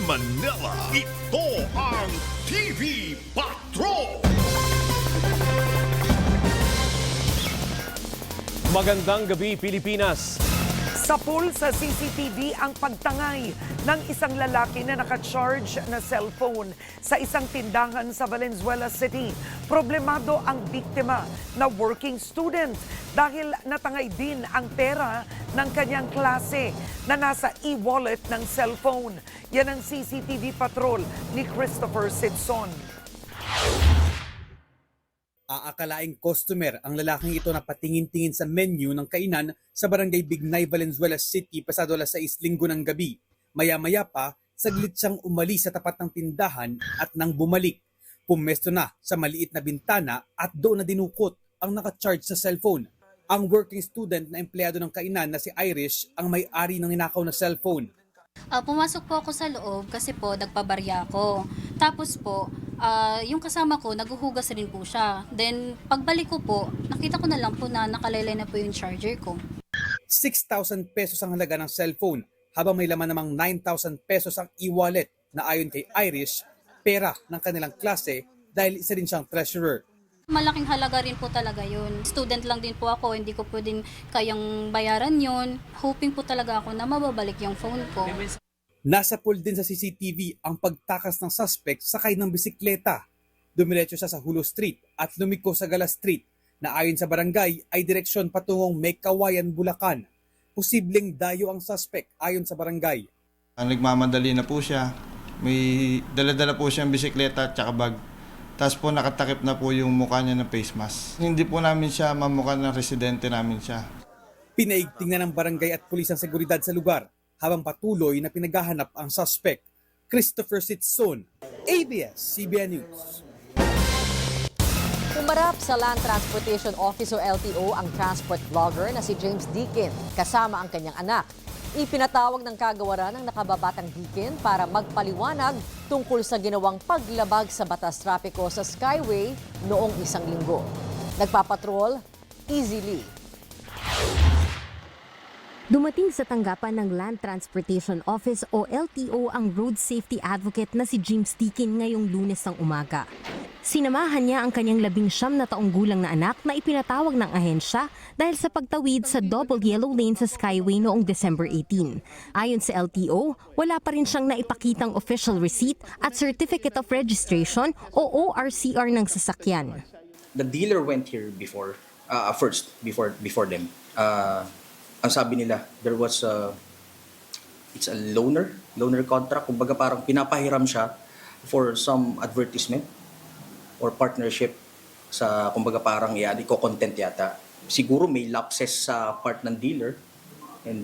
Manila, ito ang TV Patrol! Magandang gabi, Pilipinas. Sa pool sa CCTV ang pagtangay ng isang lalaki na nakacharge na cellphone sa isang tindahan sa Valenzuela City. Problemado ang biktima na working student dahil natangay din ang pera ng kanyang klase na nasa e-wallet ng cellphone. Yan ang CCTV patrol ni Christopher Sidson. Aakalaing customer ang lalaking ito na patingin-tingin sa menu ng kainan sa barangay Bignay, Valenzuela City pasado alas 6 linggo ng gabi. Maya-maya pa, saglit siyang umalis sa tapat ng tindahan at nang bumalik. Pumesto na sa maliit na bintana at doon na dinukot ang nakacharge sa cellphone. Ang working student na empleyado ng kainan na si Irish ang may-ari ng ninakaw na cellphone. Pumasok po ako sa loob kasi po nagpabarya ako. Tapos po, yung kasama ko, naguhugas rin po siya. Then, pagbalik ko po, nakita ko na lang po na nakalaylay na po yung charger ko. 6,000 pesos ang halaga ng cellphone habang may laman namang 9,000 pesos ang e-wallet na ayon kay Irish, pera ng kanilang klase dahil isa rin siyang treasurer. Malaking halaga rin po talaga yun. Student lang din po ako, hindi ko pwedeng kayang bayaran yun. Hoping po talaga ako na mababalik yung phone ko. Nasa pool din sa CCTV ang pagtakas ng suspect sakay ng bisikleta. Dumiretso siya sa Hulo Street at lumiko sa Gala Street na ayon sa barangay ay direksyon patungong Mekawayan, Bulacan. Posibleng dayo ang suspect ayon sa barangay. Nagmamadali na po siya. May dala-dala po siyang bisikleta at saka bag. Tapos po nakatakip na po yung mukha niya ng face mask. Hindi po namin siya mamukha ng residente namin siya. Pinaigting na ng barangay at pulis ang seguridad sa lugar habang patuloy na pinaghahanap ang suspect. Christopher Sidson, ABS-CBN News. Umarap sa Land Transportation Office o LTO ang transport vlogger na si James Deakin kasama ang kanyang anak. Ipinatawag ng kagawaran ng nakababatang Deakin para magpaliwanag tungkol sa ginawang paglabag sa batas trapiko sa Skyway noong isang linggo. Nagpapatrol, Easy Lee. Dumating sa tanggapan ng Land Transportation Office o LTO ang road safety advocate na si James Deakin ngayong Lunes ng umaga. Sinamahan niya ang kanyang 19 na taong gulang na anak na ipinatawag ng ahensya dahil sa pagtawid sa double yellow lane sa Skyway noong December 18. Ayon sa LTO, wala pa rin siyang naipakitang official receipt at Certificate of Registration o ORCR ng sasakyan. The dealer went here before them. Ang sabi nila, it's a loaner contract. Kumbaga parang pinapahiram siya for some advertisement or partnership sa, kumbaga parang i-content yata. Siguro may lapses sa part ng dealer and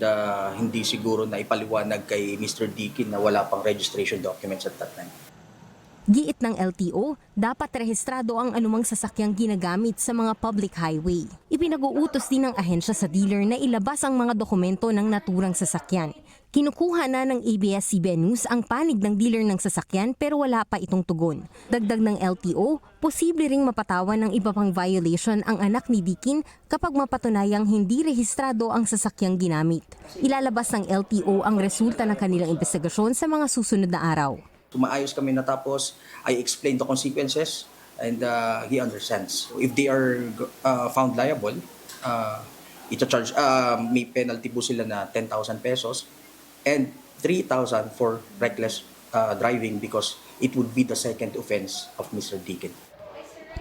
hindi siguro na ipaliwanag kay Mr. Deakin na wala pang registration documents at that time. Giit ng LTO, dapat rehistrado ang anumang sasakyang ginagamit sa mga public highway. Ipinag-uutos din ng ahensya sa dealer na ilabas ang mga dokumento ng naturang sasakyan. Kinukuha na ng ABS-CBN News ang panig ng dealer ng sasakyan pero wala pa itong tugon. Dagdag ng LTO, posible ring mapatawan ng iba pang violation ang anak ni Deakin kapag mapatunayang hindi rehistrado ang sasakyang ginamit. Ilalabas ng LTO ang resulta ng kanilang investigasyon sa mga susunod na araw. Tumaayos kami na tapos I explained the consequences and he understands. If they are found liable, may penalty po sila na 10,000 pesos and 3,000 for reckless driving because it would be the second offense of Mr. Deakin.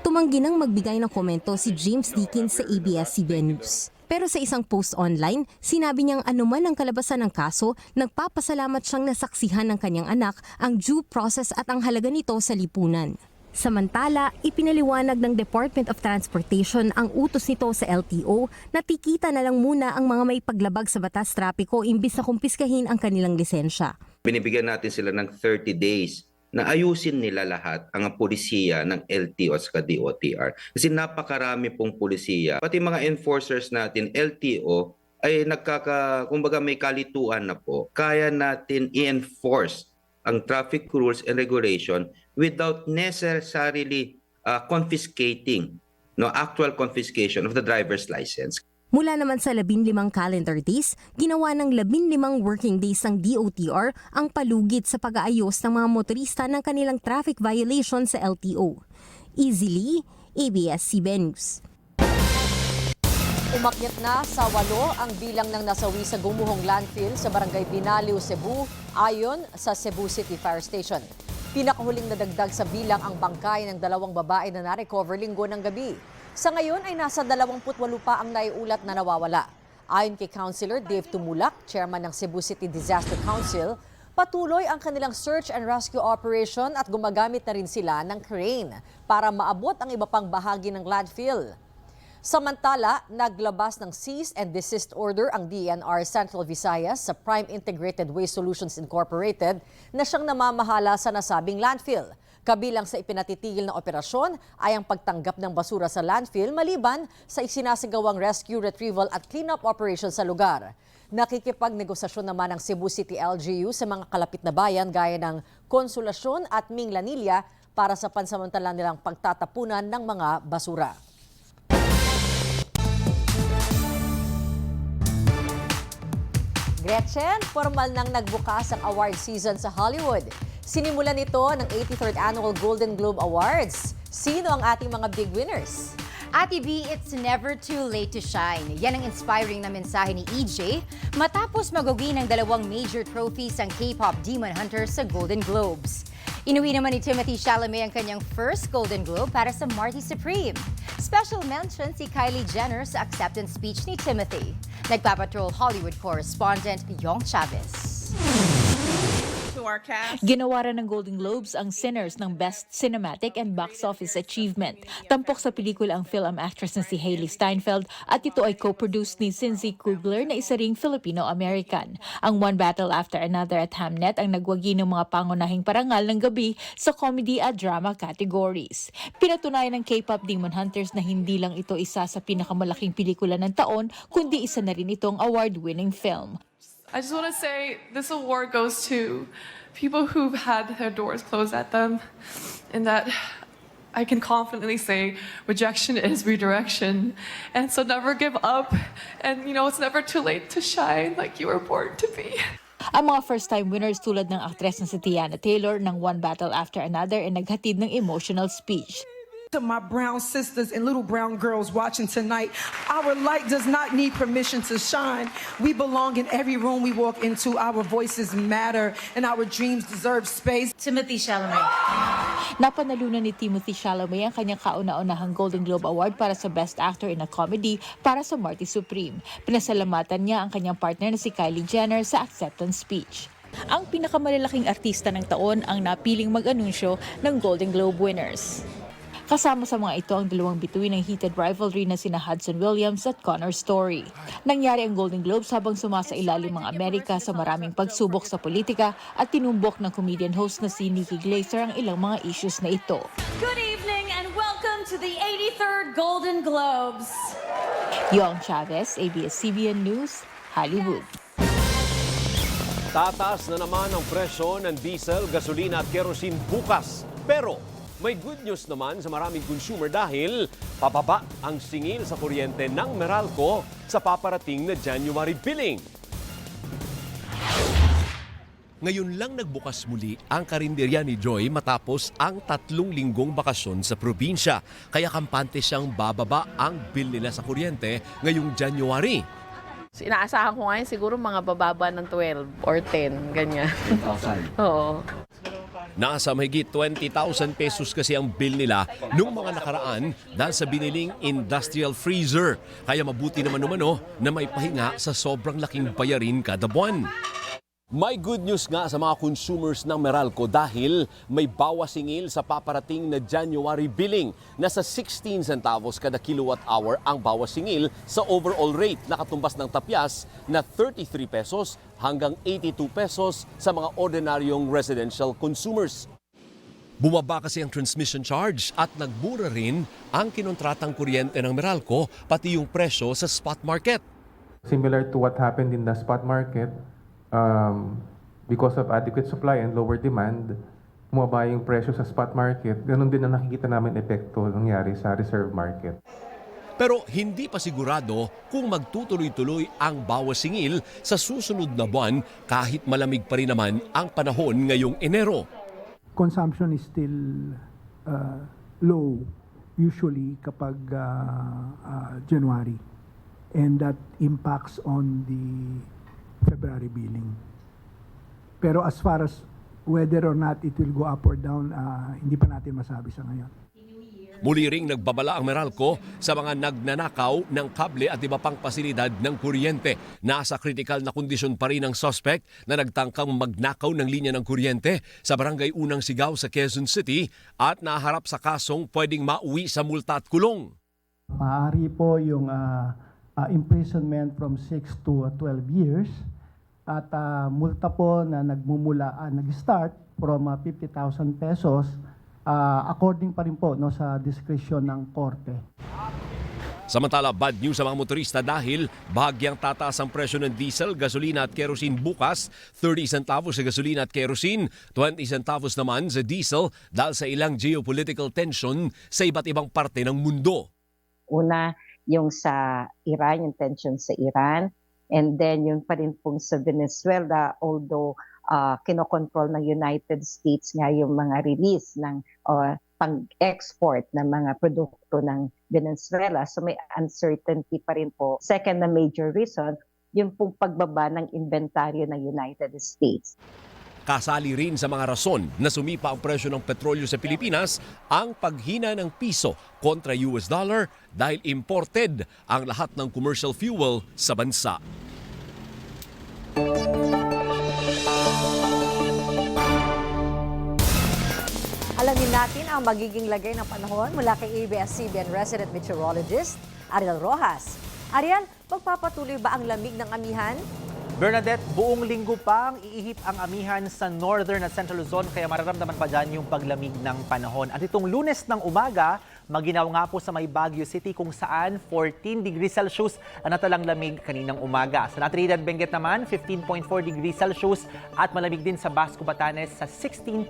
Tumanggi nang magbigay ng komento si James Deakin sa ABS-CBN News. Pero sa isang post online, sinabi niyang anuman ang kalabasan ng kaso, nagpapasalamat siyang nasaksihan ng kanyang anak ang due process at ang halaga nito sa lipunan. Samantala, ipinaliwanag ng Department of Transportation ang utos nito sa LTO na tikita na lang muna ang mga may paglabag sa batas trapiko imbis na kumpiskahin ang kanilang lisensya. Binibigyan natin sila ng 30 days na ayusin nila lahat ang pulisiya ng LTO at DOTR. Kasi napakarami pong pulisiya. Pati mga enforcers natin, LTO, ay kumbaga may kalituan na po. Kaya natin i-enforce ang traffic rules and regulation without necessarily confiscating, actual confiscation of the driver's license. Mula naman sa 15 calendar days, ginawa ng 15 working days ng DOTR ang palugit sa pag-aayos ng mga motorista ng kanilang traffic violation sa LTO. Easily, ABS-CBN News. Umakyat na sa 8 ang bilang ng nasawi sa gumuhong landfill sa Barangay Binaliw, Cebu, ayon sa Cebu City Fire Station. Pinakahuling nadagdag sa bilang ang bangkay ng 2 babae na na-recover linggo ng gabi. Sa ngayon ay nasa 28 pa ang naiulat na nawawala. Ayon kay Councilor Dave Tumulak, chairman ng Cebu City Disaster Council, patuloy ang kanilang search and rescue operation at gumagamit na rin sila ng crane para maabot ang iba pang bahagi ng landfill. Samantala, naglabas ng cease and desist order ang DENR Central Visayas sa Prime Integrated Waste Solutions Incorporated na siyang namamahala sa nasabing landfill. Kabilang sa ipinatitigil na operasyon ay ang pagtanggap ng basura sa landfill maliban sa isinasigawang rescue, retrieval at cleanup operation sa lugar. Nakikipagnegosasyon naman ang Cebu City LGU sa mga kalapit na bayan gaya ng Konsolasyon at Minglanilla para sa pansamantala nilang pagtatapunan ng mga basura. Gretchen, formal nang nagbukas ang award season sa Hollywood. Sinimulan ito ng 83rd Annual Golden Globe Awards. Sino ang ating mga big winners? Ate B, it's never too late to shine. Yan ang inspiring na mensahe ni EJ matapos magugi ng 2 major trophies ang K-pop Demon Hunter sa Golden Globes. Inuwi naman ni Timothée Chalamet ang kanyang first Golden Globe para sa Marty Supreme. Special mention si Kylie Jenner sa acceptance speech ni Timothy. Nagpapatrol Hollywood correspondent Yong Chavez. Ginawa rin ng Golden Globes ang Sinners ng Best Cinematic and Box Office Achievement. Tampok sa pelikula ang film actress na si Hailey Steinfeld at ito ay co-produced ni Cindy Kugler na isa ring Filipino-American. Ang One Battle After Another at Hamnet ang nagwagi ng mga pangunahing parangal ng gabi sa comedy at drama categories. Pinatunayan ng K-pop Demon Hunters na hindi lang ito isa sa pinakamalaking pelikula ng taon, kundi isa na rin itong award-winning film. I just want to say this award goes to people who've had their doors closed at them, and that I can confidently say rejection is redirection. And so never give up, and it's never too late to shine like you were born to be. Ang mga first-time winners tulad ng aktres na si Tiana Taylor ng One Battle After Another ay naghatid ng emotional speech. To my brown sisters and little brown girls watching tonight, our light does not need permission to shine. We belong in every room we walk into. Our voices matter and our dreams deserve space. Timothée Chalamet. Napanalunan ni Timothée Chalamet ang kanyang kauna-unahang Golden Globe Award para sa Best Actor in a Comedy para sa Marty Supreme. Pinasalamatan niya ang kanyang partner na si Kylie Jenner sa acceptance speech. Ang pinakamalalaking artista ng taon ang napiling mag-anunsyo ng Golden Globe winners. Kasama sa mga ito ang 2 bituin ng heated rivalry na sina Hudson Williams at Connor Story. Nangyari ang Golden Globes habang sumasailalim ang Amerika sa maraming pagsubok sa politika at tinumbok ng comedian host na si Nikki Glaser ang ilang mga issues na ito. Good evening and welcome to the 83rd Golden Globes. Yong Chavez, ABS-CBN News, Hollywood. Tataas na naman ang presyo ng diesel, gasolina at kerosene bukas. Pero may good news naman sa maraming consumer dahil pababa ang singil sa kuryente ng Meralco sa paparating na January billing. Ngayon lang nagbukas muli ang karinderya ni Joy matapos ang 3 linggong bakasyon sa probinsya. Kaya kampante siyang bababa ang bill nila sa kuryente ngayong January. Inaasahan ko ngayon siguro mga bababa ng 12 or 10, ganyan. 10,000? Oo. Nasa mahigit 20,000 pesos kasi ang bill nila nung mga nakaraan dahil sa biniling industrial freezer. Kaya mabuti naman umano na may pahinga sa sobrang laking bayarin kada buwan. May good news nga sa mga consumers ng Meralco dahil may bawas singil sa paparating na January billing. Nasa 16 centavos kada kilowatt hour ang bawas singil sa overall rate na katumbas ng tapyas na 33 pesos hanggang 82 pesos sa mga ordinaryong residential consumers. Bumaba kasi ang transmission charge at nagmura rin ang kinontratang kuryente ng Meralco pati yung presyo sa spot market. Similar to what happened in the spot market, because of adequate supply and lower demand, bumaba yung presyo sa spot market. Ganun din ang nakikita namin epekto nangyari sa reserve market. Pero hindi pa sigurado kung magtutuloy-tuloy ang bawas singil sa susunod na buwan kahit malamig pa rin naman ang panahon ngayong Enero. Consumption is still low usually kapag January, and that impacts on the February billing. Pero as far as whether or not it will go up or down, hindi pa natin masabi sa ngayon. Muli ring nagbabala ang Meralco sa mga nagnanakaw ng kable at iba pang pasilidad ng kuryente. Nasa critical na kondisyon pa rin ang suspect na nagtangkang magnakaw ng linya ng kuryente sa barangay Unang Sigaw sa Quezon City at naharap sa kasong pwedeng mauwi sa multa at kulong. Maaari po yung imprisonment from 6 to 12 years at multa po na nag-start from 50,000 pesos according pa rin po sa diskresyon ng korte. Samantala, bad news sa mga motorista dahil bahagyang tataas ang presyo ng diesel, gasolina at kerosene bukas. 30 centavos sa gasolina at kerosene, 20 centavos naman sa diesel dahil sa ilang geopolitical tension sa iba't ibang parte ng mundo. Una, yung sa Iran, yung tension sa Iran, and then yung pa rin pong sa Venezuela, although kinokontrol ng United States nga yung mga release ng pang-export ng mga produkto ng Venezuela. So may uncertainty pa rin po. Second na major reason, yung pong pagbaba ng inventaryo ng United States. Kasali rin sa mga rason na sumipa ang presyo ng petrolyo sa Pilipinas ang paghina ng piso kontra US dollar dahil imported ang lahat ng commercial fuel sa bansa. Alamin natin ang magiging lagay ng panahon mula kay ABS-CBN resident meteorologist Ariel Rojas. Ariel, magpapatuloy ba ang lamig ng amihan? Bernadette, buong linggo pang iihip ang amihan sa Northern at Central Luzon kaya mararamdaman pa dyan yung paglamig ng panahon. At itong Lunes ng umaga, maginaw nga po sa may Baguio City kung saan 14 degrees Celsius ang natalang lamig kaninang umaga. Sa Trinidad Benguet naman, 15.4 degrees Celsius at malamig din sa Basco Batanes sa 16.2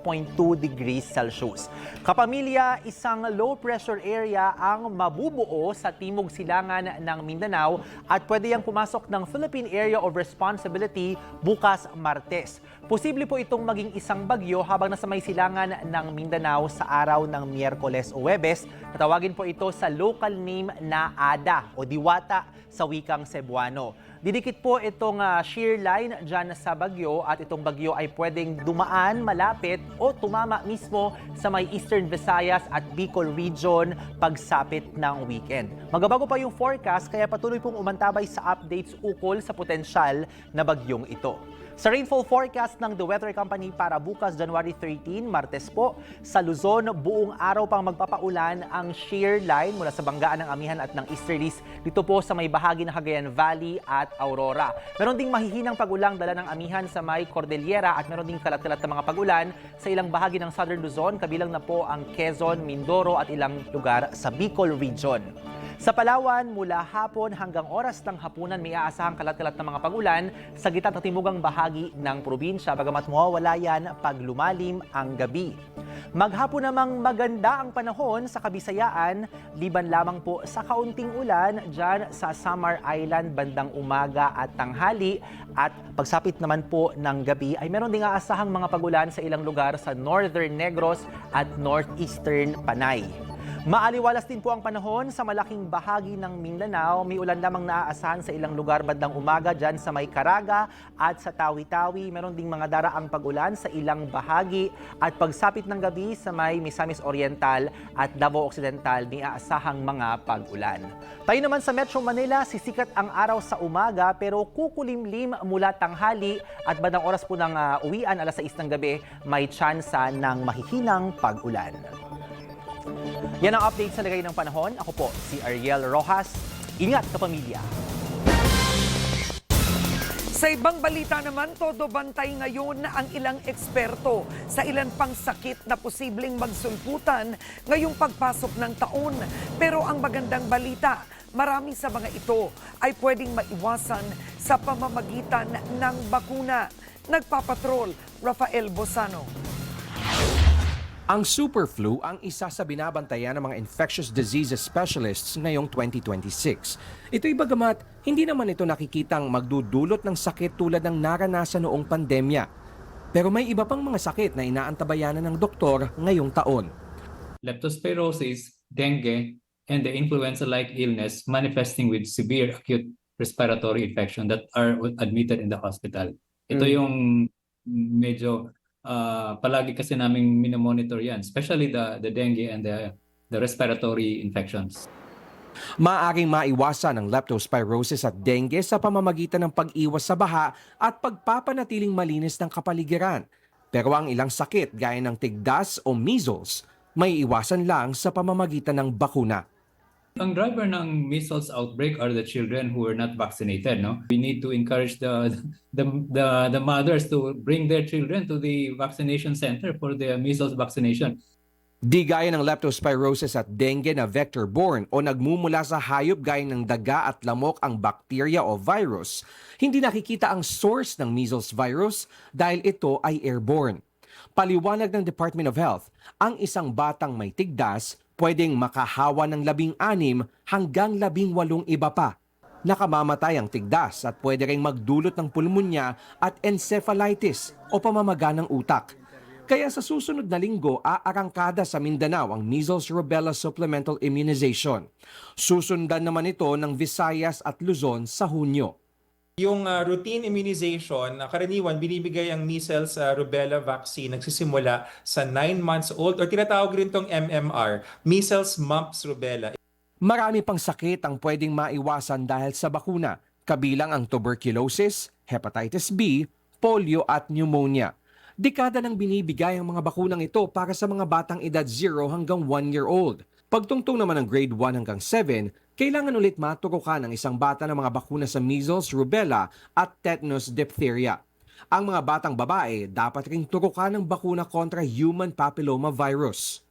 degrees Celsius. Kapamilya, isang low pressure area ang mabubuo sa timog silangan ng Mindanao at pwede yang pumasok ng Philippine Area of Responsibility bukas Martes. Posible po itong maging isang bagyo habang nasa may silangan ng Mindanao sa araw ng Miyerkules o Huwebes. Tatawagin po ito sa local name na Ada o Diwata sa wikang Cebuano. Didikit po itong shear line dyan sa bagyo at itong bagyo ay pwedeng dumaan malapit o tumama mismo sa may Eastern Visayas at Bicol region pagsapit ng weekend. Magbabago pa yung forecast kaya patuloy pong umantabay sa updates ukol sa potensyal na bagyong ito. Sa rainfall forecast ng The Weather Company para bukas January 13, Martes po, sa Luzon, buong araw pang magpapaulan ang shear line mula sa Banggaan ng Amihan at ng Easterlies dito po sa may bahagi ng Cagayan Valley at Aurora. Meron ding mahihinang pagulang dala ng Amihan sa may Cordillera at meron ding kalat-kalat na mga pagulan sa ilang bahagi ng Southern Luzon, kabilang na po ang Quezon, Mindoro at ilang lugar sa Bicol region. Sa Palawan, mula hapon hanggang oras ng hapunan may aasahang kalat-kalat na mga pagulan sa gitna at timugang bahagi ng probinsya, bagamat mawawala yan pag lumalim ang gabi. Maghapon namang maganda ang panahon sa Kabisayaan, liban lamang po sa kaunting ulan dyan sa Samar Island bandang umaga at tanghali, at pagsapit naman po ng gabi ay meron ding aasahang mga pagulan sa ilang lugar sa Northern Negros at Northeastern Panay. Maaliwalas din po ang panahon sa malaking bahagi ng Mindanao. May ulan lamang naaasahan sa ilang lugar bandang umaga dyan sa may Caraga at sa Tawi-Tawi. Meron ding mga daraang pag-ulan sa ilang bahagi at pagsapit ng gabi sa may Misamis Oriental at Davao Occidental may aasahang mga pag-ulan. Tayo naman sa Metro Manila, sisikat ang araw sa umaga pero kukulimlim mula tanghali at bandang oras po ng uwian alas 6 ng gabi may tsansa ng mahihinang pag-ulan. Yan ang update sa lagay ng panahon. Ako po si Ariel Rojas. Ingat kapamilya. Sa ibang balita naman, todo bantay ngayon ang ilang eksperto sa ilan pang sakit na posibleng magsulputan ngayong pagpasok ng taon. Pero ang magandang balita, marami sa mga ito ay pwedeng maiwasan sa pamamagitan ng bakuna. Nagpapatrol, Rafael Bosano. Ang superflu ang isa sa binabantayan ng mga infectious diseases specialists ngayong 2026. Ito'y bagamat hindi naman ito nakikitang magdudulot ng sakit tulad ng naranasan noong pandemya. Pero may iba pang mga sakit na inaantabayanan ng doktor ngayong taon. Leptospirosis, dengue, and the influenza-like illness manifesting with severe acute respiratory infection that are admitted in the hospital. Ito yung medyo palagi kasi naming minomonitor yan, especially the dengue and the respiratory infections. Maaaring maiwasan ang leptospirosis at dengue sa pamamagitan ng pag-iwas sa baha at pagpapanatiling malinis ng kapaligiran. Pero ang ilang sakit gaya ng tigdas o measles, may iwasan lang sa pamamagitan ng bakuna. Ang driver ng measles outbreak are the children who are not vaccinated. No, we need to encourage the mothers to bring their children to the vaccination center for the measles vaccination. Di gaya ng leptospirosis at dengue na vector-borne o nagmumula sa hayop gaya ng daga at lamok ang bacteria o virus, hindi nakikita ang source ng measles virus dahil ito ay airborne. Paliwanag ng Department of Health, ang isang batang may tigdas pwedeng makahawa ng 16 hanggang 18 iba pa. Nakamamatay ang tigdas at pwede ring magdulot ng pulmonya at encephalitis o pamamaga ng utak. Kaya sa susunod na linggo, aarangkada sa Mindanao ang measles rubella supplemental immunization. Susundan naman ito ng Visayas at Luzon sa Hunyo. Yung routine immunization, karaniwan binibigay ang measles rubella vaccine nagsisimula sa 9 months old or tinatawag rin tong MMR, measles, mumps, rubella. Marami pang sakit ang pwedeng maiwasan dahil sa bakuna, kabilang ang tuberculosis, hepatitis B, polio at pneumonia. Dekada nang binibigay ang mga bakunang ito para sa mga batang edad 0 hanggang 1 year old. Pagtungtong naman ng grade 1 hanggang 7, kailangan ulit maturukan ng isang bata ng mga bakuna sa measles, rubella at tetanus diphtheria. Ang mga batang babae dapat ring turukan ng bakuna kontra human papilloma virus.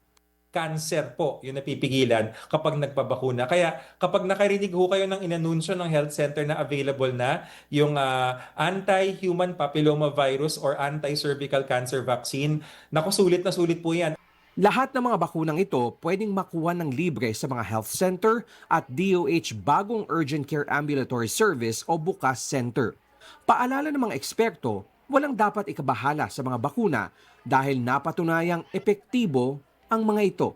Cancer po yung napipigilan kapag nagpabakuna. Kaya kapag nakarinig ho kayo ng inanunsyo ng health center na available na yung anti-human papilloma virus or anti-cervical cancer vaccine, naku, sulit na sulit po yan. Lahat ng mga bakunang ito pwedeng makuha ng libre sa mga health center at DOH Bagong Urgent Care Ambulatory Service o Bukas Center. Paalala ng mga eksperto, walang dapat ikabahala sa mga bakuna dahil napatunayang epektibo ang mga ito.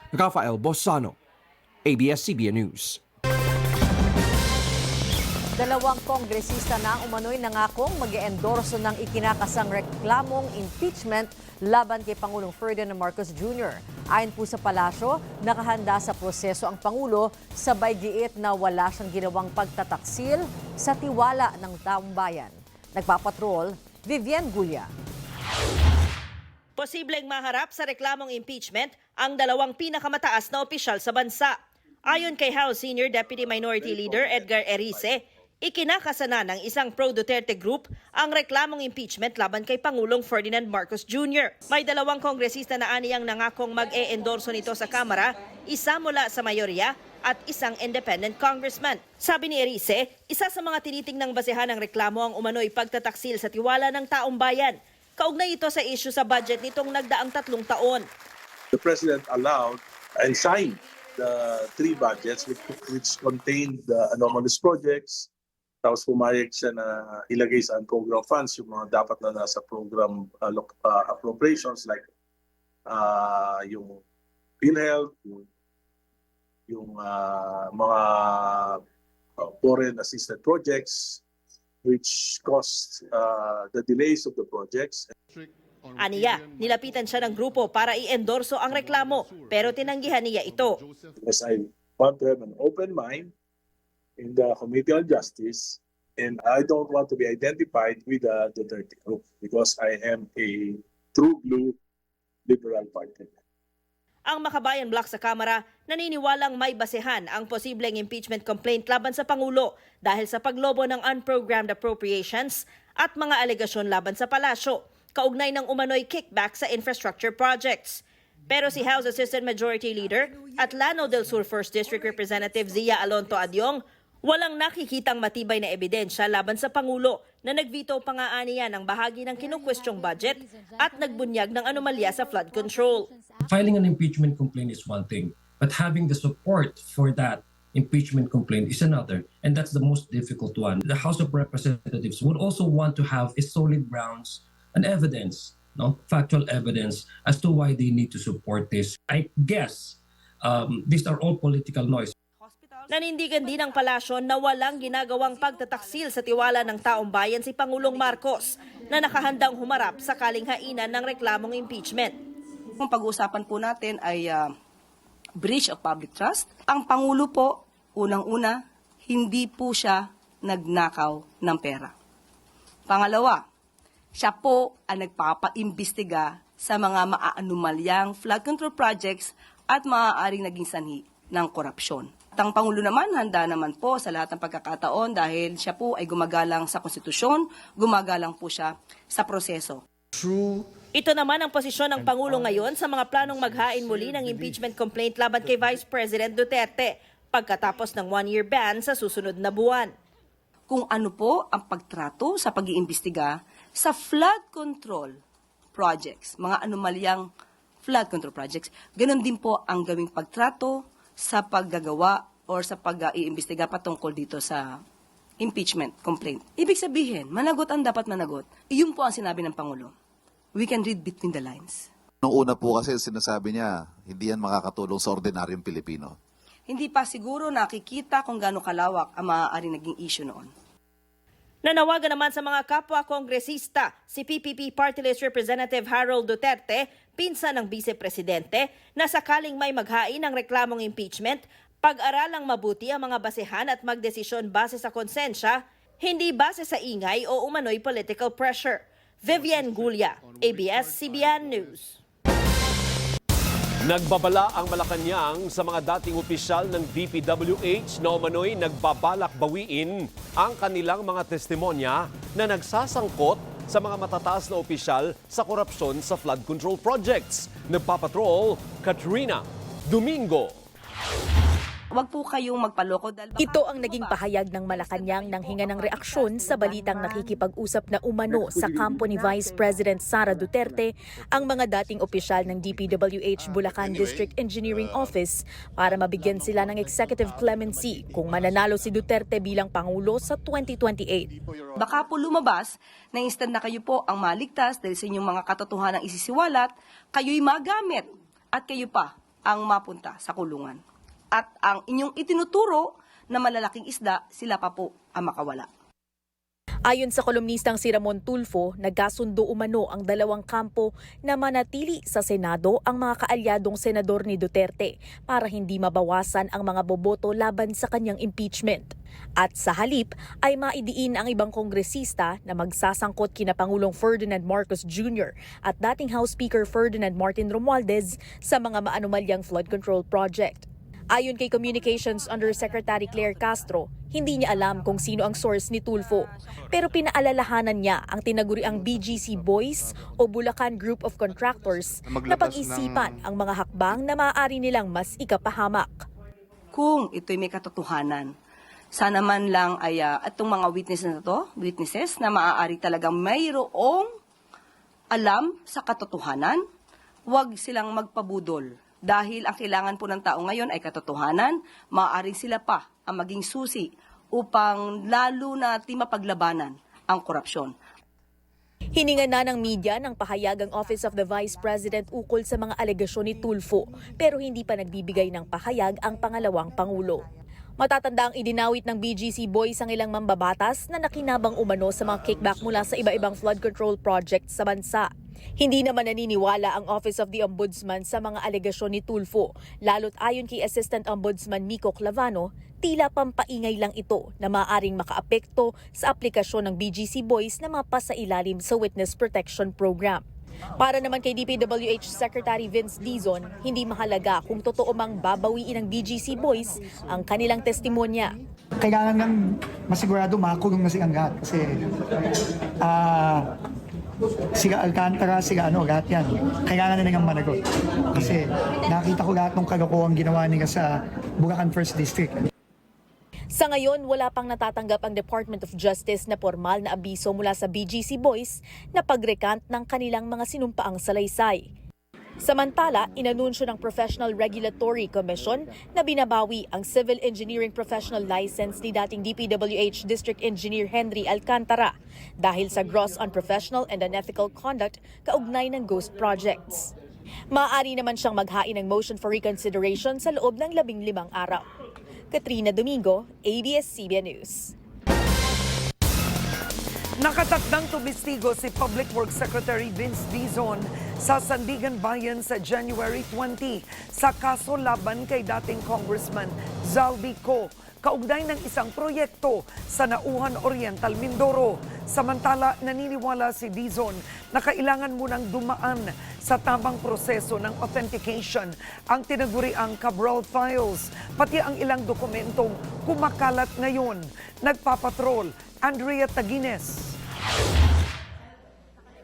Rafael Bosano, ABS-CBN News. Dalawang kongresista na umano'y nangakong mag-e-endorso ng ikinakasang reklamong impeachment laban kay Pangulong Ferdinand Marcos Jr. Ayon po sa palasyo, nakahanda sa proseso ang Pangulo sabay giit na wala siyang ginawang pagtataksil sa tiwala ng taong bayan. Nagpapatrol, Vivian Gulia. Posibleng maharap sa reklamong impeachment ang dalawang pinakamataas na opisyal sa bansa. Ayon kay House Senior Deputy Minority Leader Edgar Erice, ikinakasana ng isang pro-Duterte group ang reklamong impeachment laban kay Pangulong Ferdinand Marcos Jr. May dalawang kongresista na aniyang nangakong mag-e-endorso nito sa Kamara, isa mula sa mayorya at isang independent congressman. Sabi ni Erice, isa sa mga tinitingnang basehan ng reklamo ang umano'y pagtataksil sa tiwala ng taong bayan. Kaugnay ito sa issue sa budget nitong nagdaang 3 taon. The President allowed and signed the 3 budgets which contained the anomalous projects. Tapos pumayag siya na ilagay sa program funds yung mga dapat na nasa program appropriations like yung PhilHealth, yung mga foreign assisted projects which caused the delays of the projects. Aniya, nilapitan siya ng grupo para i-endorso ang reklamo pero tinanggihan niya ito. Because I want to have an open mind in the Committee on Justice, and I don't want to be identified with the Duterte group because I am a true blue liberal party. Ang Makabayan Bloc sa Kamara naniniwalang may basehan ang posibleng impeachment complaint laban sa Pangulo dahil sa paglobo ng unprogrammed appropriations at mga alegasyon laban sa palasyo, kaugnay ng umano'y kickback sa infrastructure projects. Pero si House Assistant Majority Leader at Lanao del Sur 1st District Representative Zia Alonto Adyong Walang nakikitang matibay na ebidensya laban sa Pangulo na nagveto pa nga aniya ng bahagi ng kinukwestyong budget at nagbunyag ng anomalya sa flood control. Filing an impeachment complaint is one thing, but having the support for that impeachment complaint is another, and that's the most difficult one. The House of Representatives would also want to have a solid grounds and evidence, factual evidence as to why they need to support this. I guess these are all political noise. Nanindigan din ng palasyo na walang ginagawang pagtataksil sa tiwala ng taong bayan si Pangulong Marcos na nakahandang humarap sa kalinghainan ng reklamong impeachment. Kung pag-uusapan po natin ay breach of public trust. Ang Pangulo po, unang-una, hindi po siya nagnakaw ng pera. Pangalawa, siya po ang nagpapaimbestiga sa mga maaanumalyang flood control projects at maaaring naging sanhi ng korupsyon. At ang Pangulo naman, handa naman po sa lahat ng pagkakataon dahil siya po ay gumagalang sa konstitusyon, gumagalang po siya sa proseso. Ito naman ang posisyon ng Pangulo ngayon sa mga planong maghain muli ng impeachment complaint laban kay Vice President Duterte pagkatapos ng one-year ban sa susunod na buwan. Kung ano po ang pagtrato sa pag-iimbestiga sa flood control projects, mga anomalyang flood control projects, ganun din po ang gawing pagtrato sa paggagawa or sa pag-iimbestiga patungkol dito sa impeachment complaint. Ibig sabihin, managot ang dapat managot. Iyon po ang sinabi ng Pangulo. We can read between the lines. Noong una po kasi sinasabi niya, hindi yan makakatulong sa ordinaryong Pilipino. Hindi pa siguro nakikita kung gaano kalawak ang maaaring naging issue noon. Nanawagan naman sa mga kapwa-kongresista si PPP Party List Representative Harold Duterte, pinsan ng Vice Presidente, na sakaling may maghain ng reklamong impeachment, pag-aralang mabuti ang mga basehan at magdesisyon base sa konsensya, hindi base sa ingay o umano'y political pressure. Vivian Gulia, ABS-CBN News. Nagbabala ang Malacanang sa mga dating opisyal ng DPWH na umano'y nagbabalak bawiin ang kanilang mga testimonya na nagsasangkot sa mga matataas na opisyal sa korupsyon sa flood control projects. Nagpapatrol, Katrina Domingo. Huwag po kayong magpaloko dahil ito ang naging pahayag ng Malacanang nang hinga ng reaksyon sa balitang nakikipag-usap na umano sa kampo ni Vice President Sara Duterte ang mga dating opisyal ng DPWH Bulacan District Engineering Office para mabigyan sila ng executive clemency kung mananalo si Duterte bilang Pangulo sa 2028. Baka po lumabas na instant na kayo po ang maligtas dahil sa inyong mga katotohanang isisiwalat, kayo'y magamit at kayo pa ang mapunta sa kulungan. At ang inyong itinuturo na malalaking isda, sila pa po ang makawala. Ayon sa kolumnistang si Ramon Tulfo, nagkasundo umano ang dalawang kampo na manatili sa Senado ang mga kaalyadong senador ni Duterte para hindi mabawasan ang mga boboto laban sa kanyang impeachment. At sa halip ay maidiin ang ibang kongresista na magsasangkot kina Pangulong Ferdinand Marcos Jr. at dating House Speaker Ferdinand Martin Romualdez sa mga maanumalyang flood control project. Ayon kay Communications Undersecretary Claire Castro, hindi niya alam kung sino ang source ni Tulfo. Pero pinaalalahanan niya ang tinaguriang BGC Boys o Bulacan Group of Contractors na pag-isipan ang mga hakbang na maaari nilang mas ikapahamak. Kung ito'y may katotohanan, sana man lang ay itong mga witnesses na maaari talagang mayroong alam sa katotohanan, huwag silang magpabudol. Dahil ang kailangan po ng tao ngayon ay katotohanan, maaaring sila pa ang maging susi upang lalo natin mapaglabanan ang korupsyon. Hininga na ng media ng pahayag ang Office of the Vice President ukol sa mga alegasyon ni Tulfo, pero hindi pa nagbibigay ng pahayag ang pangalawang Pangulo. Matatanda ang idinawit ng BGC Boys ang ilang mambabatas na nakinabang umano sa mga kickback mula sa iba-ibang flood control projects sa bansa. Hindi naman naniniwala ang Office of the Ombudsman sa mga alegasyon ni Tulfo, lalo't ayon kay Assistant Ombudsman Miko Clavano, tila pampaingay lang ito na maaaring makaapekto sa aplikasyon ng BGC Boys na mapasailalim sa Witness Protection Program. Para naman kay DPWH Secretary Vince Dizon, hindi mahalaga kung totoo mang babawiin ng BGC Boys ang kanilang testimonya. Kailangan lang masigurado makakulong na silang lahat kasi sila Alcantara, sila lahat yan. Kailangan na nilang managot. Kasi nakita ko lahat ng kalokohan ginawa nila sa Bulacan First District. Sa ngayon, wala pang natatanggap ang Department of Justice na formal na abiso mula sa BGC Boys na pag-recant ng kanilang mga sinumpaang salaysay. Samantala, inanunsyo ng Professional Regulatory Commission na binabawi ang Civil Engineering Professional License ni dating DPWH District Engineer Henry Alcantara dahil sa gross unprofessional and unethical conduct kaugnay ng ghost projects. Maaari naman siyang maghain ng motion for reconsideration sa loob ng 15 araw. Katrina Domingo, ABS-CBN News. Nakatakdang tumistigo si Public Works Secretary Vince Dizon sa Sandigan Bayan sa January 20 sa kaso laban kay dating Congressman Zaldi Co. kaugnay ng isang proyekto sa Nauhan Oriental, Mindoro. Samantala, naniniwala si Dizon na kailangan munang dumaan sa tamang proseso ng authentication ang tinaguriang Cabral Files, pati ang ilang dokumentong kumakalat ngayon. Nagpapatrol, Andrea Tagines.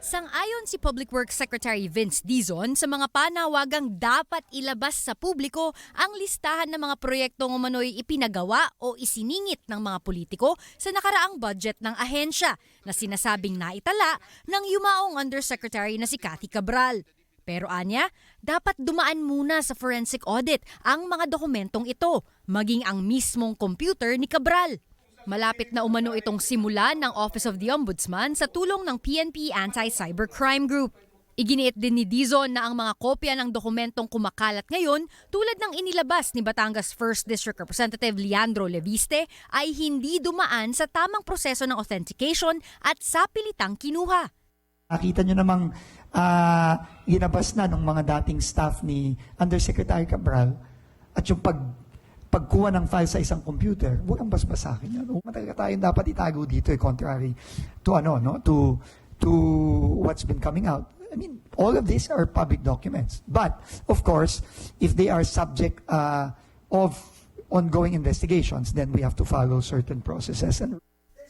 Sang-ayon si Public Works Secretary Vince Dizon sa mga panawagang dapat ilabas sa publiko ang listahan ng mga proyektong umano'y ipinagawa o isiningit ng mga politiko sa nakaraang budget ng ahensya na sinasabing naitala ng yumaong Undersecretary na si Cathy Cabral. Pero anya, dapat dumaan muna sa forensic audit ang mga dokumentong ito, maging ang mismong computer ni Cabral. Malapit na umano itong simulan ng Office of the Ombudsman sa tulong ng PNP Anti-Cybercrime Group. Iginiit din ni Dizon na ang mga kopya ng dokumentong kumakalat ngayon tulad ng inilabas ni Batangas 1st District Representative Leandro Leviste ay hindi dumaan sa tamang proseso ng authentication at sapilitang kinuha. Nakita nyo namang ginabas na ng mga dating staff ni Undersecretary Cabral at yung pagkuha ng file sa isang computer, huwag ang basbasakin yan. Matagal tayong dapat itago dito, contrary to to what's been coming out. I mean, all of these are public documents. But, of course, if they are subject of ongoing investigations, then we have to follow certain processes.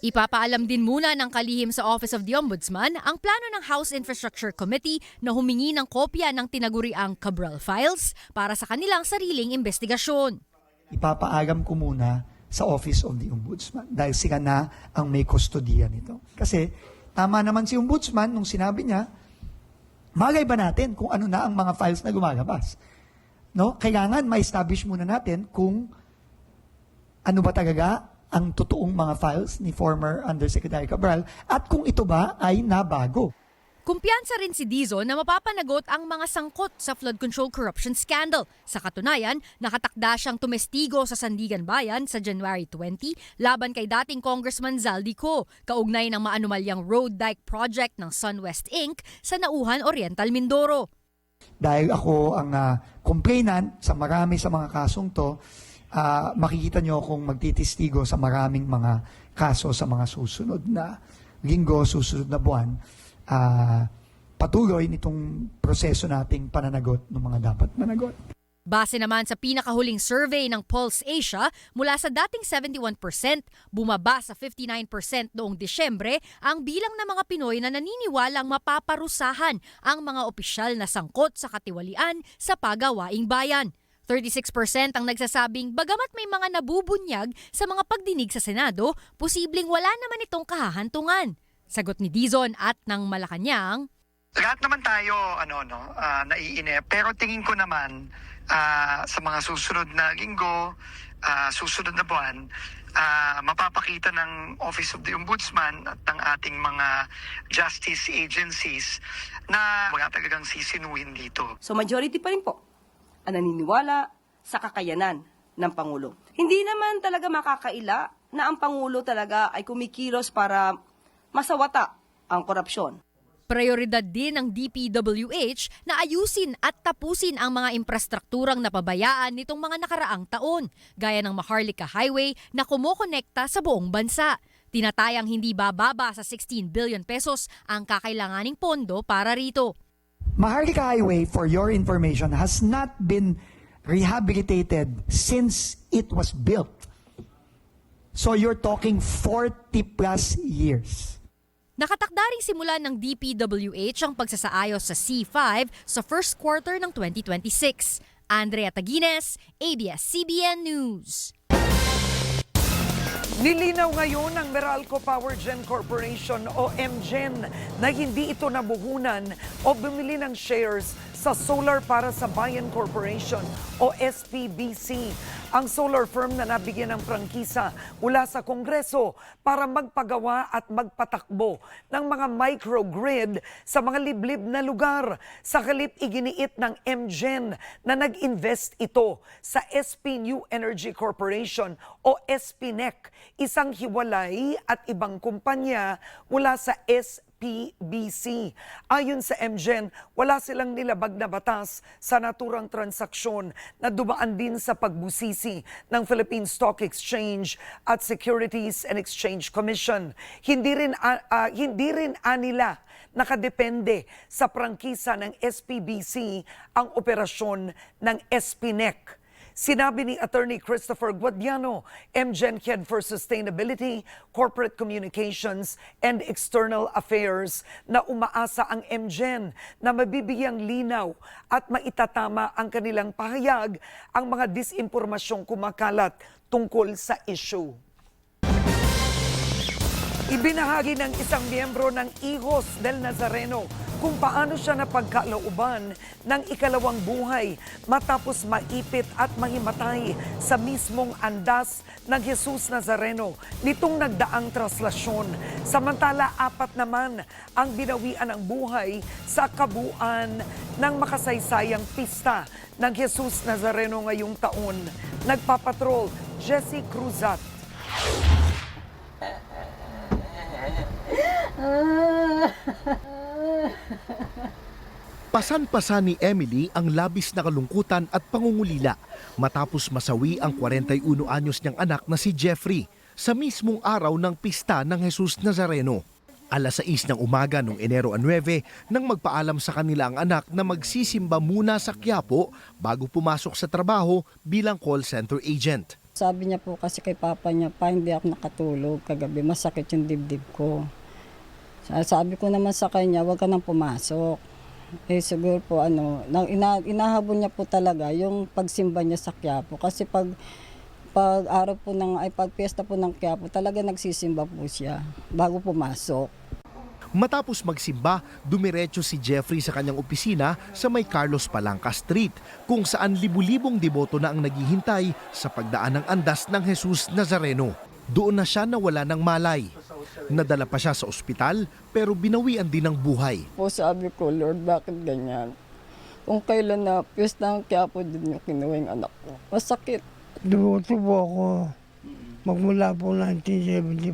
Ipapaalam din muna ng kalihim sa Office of the Ombudsman ang plano ng House Infrastructure Committee na humingi ng kopya ng tinaguriang Cabral Files para sa kanilang sariling investigasyon. Ipapaalam ko muna sa Office of the Ombudsman dahil sila na ang may kustodiya nito. Kasi tama naman si Ombudsman nung sinabi niya, malay ba natin kung ano na ang mga files na lumalabas? No? Kailangan ma-establish muna natin kung ano ba talaga ang totoong mga files ni former Undersecretary Cabral at kung ito ba ay nabago. Kumpiyansa rin si Dizon na mapapanagot ang mga sangkot sa flood control corruption scandal. Sa katunayan, nakatakda siyang tumestigo sa Sandigan Bayan sa January 20 laban kay dating Congressman Zaldi Co. kaugnay ng maanumalyang road dike project ng SunWest Inc. sa Nauhan Oriental, Mindoro. Dahil ako ang complainant sa marami sa mga kasong to, makikita nyo kung magtitistigo sa maraming mga kaso sa mga susunod na linggo, susunod na buwan. Patuloy nitong proseso nating pananagot ng mga dapat managot. Base naman sa pinakahuling survey ng Pulse Asia, mula sa dating 71%, bumaba sa 59% noong Disyembre ang bilang ng mga Pinoy na naniniwalang mapaparusahan ang mga opisyal na sangkot sa katiwalian sa pagawaing bayan. 36% ang nagsasabing bagamat may mga nabubunyag sa mga pagdinig sa Senado, posibleng wala naman itong kahahantungan. Sagot ni Dizon at ng Malacanang, lahat naman tayo naiinip, pero tingin ko naman sa mga susunod na linggo, susunod na buwan, mapapakita ng Office of the Ombudsman at ng ating mga justice agencies na wala talagang sisinuhin dito. So majority pa rin po ang naniniwala sa kakayanan ng Pangulo. Hindi naman talaga makakaila na ang Pangulo talaga ay kumikilos para masawata ang korupsyon. Prioridad din ng DPWH na ayusin at tapusin ang mga infrastrukturang napabayaan nitong mga nakaraang taon, gaya ng Maharlika Highway na kumokonekta sa buong bansa. Tinatayang hindi bababa sa 16 billion pesos ang kakailanganing pondo para rito. Maharlika Highway, for your information, has not been rehabilitated since it was built. So you're talking 40 plus years. Nakatakda ring simulan ng DPWH ang pagsasaayos sa C5 sa first quarter ng 2026. Andrea Tagines, ABS-CBN News. Nilinaw ngayon ng Meralco Power Gen Corporation o MGen na hindi ito nabuhunan o bumili ng shares sa Solar para sa Bayan Corporation o SPBC. Ang solar firm na nabigyan ng prangkisa mula sa Kongreso para magpagawa at magpatakbo ng mga microgrid sa mga liblib na lugar. Sa halip iginiit ng MGen na nag-invest ito sa SP New Energy Corporation o SPNEC, isang hiwalay at ibang kumpanya mula sa SPBC. Ayon sa MGen, wala silang nilabag na batas sa naturang transaksyon na dumaan din sa pagbusisi ng Philippine Stock Exchange at Securities and Exchange Commission. Hindi rin anila nakadepende sa prangkisa ng SPBC ang operasyon ng SPNEC. Sinabi ni Attorney Christopher Guadiano, MGen Head for Sustainability, Corporate Communications, and External Affairs, na umaasa ang MGen na mabibigyang linaw at maitatama ang kanilang pahayag ang mga disinformasyong kumakalat tungkol sa issue. Ibinahagi ng isang miyembro ng Hijos del Nazareno kung paano siya napagkalooban ng ikalawang buhay matapos maipit at mahimatay sa mismong andas ng Jesus Nazareno nitong nagdaang traslasyon. Samantala, 4 naman ang binawian ng buhay sa kabuuan ng makasaysayang pista ng Jesus Nazareno ngayong taon. Nagpapatrol, Jessie Cruzat. Pasan-pasan ni Emily ang labis na kalungkutan at pangungulila matapos masawi ang 41 anyos niyang anak na si Jeffrey sa mismong araw ng pista ng Jesus Nazareno. Alas 6 ng umaga noong Enero 9 nang magpaalam sa kanila ang anak na magsisimba muna sa Quiapo bago pumasok sa trabaho bilang call center agent. Sabi niya po kasi kay papa niya, pa hindi ako nakatulog kagabi, masakit yung dibdib ko. Sabi ko naman sa kanya, huwag ka nang pumasok. Eh siguro po inahabol niya po talaga yung pagsimba niya sa Quiapo. Kasi pag araw po pag piyesta po ng Quiapo, talaga nagsisimba po siya bago pumasok. Matapos magsimba, dumiretso si Jeffrey sa kanyang opisina sa may Carlos Palanca Street, kung saan libu-libong deboto na ang naghihintay sa pagdaan ng andas ng Jesus Nazareno. Doon na siya nawala ng malay. Nadala pa siya sa ospital pero binawian din ng buhay. Po sabi ko, Lord, bakit ganyan? Kung kailan na piyesta ng Quiapo din yung kinuha yung anak ko. Masakit. Deboto po ako. Magmula po 1975.